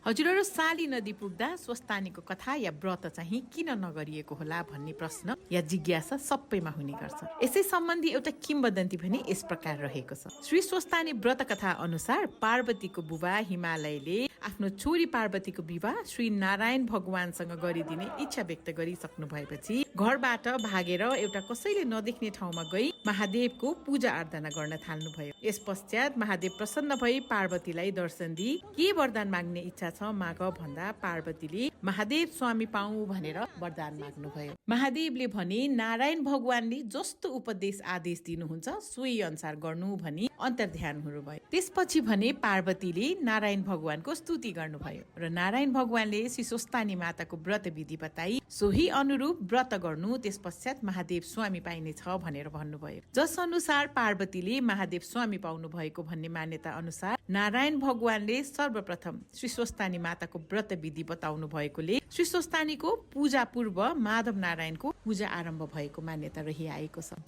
हजुरहरू साली नदी पुग्दा स्वस्थानीको कथा या व्रत चाहिँ किन नगरिएको होला भन्ने प्रश्न या जिज्ञासा सबैमा हुने गर्छ। यसै सम्बन्धी एउटा किम्बदन्ती पनि यस प्रकार रहेको छ। श्री स्वस्थानी व्रत कथा अनुसार पार्वतीको बुबा हिमालयले आफ्नो छोरी पार्वतीको विवाह श्री नारायण भगवानसँग गरिदिने इच्छा व्यक्त गरिसक्नु भएपछि घरबाट भागेर एउटा कसैले नदेख्ने ठाउँमा गई महादेवको पूजा आराधना गर्न थाल्नुभयो। यस पश्चात महादेव प्रसन्न भई पार्वतीलाई दर्शन दिई के वरदान माग्ने इच्छा छ माग भन्दा पार्वतीले महादेव स्वामी पाऊ भनेर वरदान माग्नुभयो। महादेवले भने नारायण भगवानले जस्तो उपदेश आदेश दिनुहुन्छ सोही अनुसार गर्नु भनी अन्तर्ध्यान हुनुभयो। त्यसपछि भने पार्वतीले नारायण भगवानको स्तुति गर्नुभयो र नारायण भगवानले श्री स्वस्थानी माताको व्रत विधि बताई सोही अनुरूप व्रत गर्नु त्यस पश्चात महादेव स्वामी पाइने छ भनेर भन्नुभयो। जस अनुसार पार्वतीले महादेव स्वामी पाउनु भएको भन्ने मान्यता अनुसार नारायण भगवानले सर्वप्रथम श्री स्वस्थानी माताको व्रत विधि बताउनु भएकोले श्री स्वस्थानीको पूजा पूर्व माधव नारायणको पूजा आरम्भ भएको मान्यता रहिआएको छ।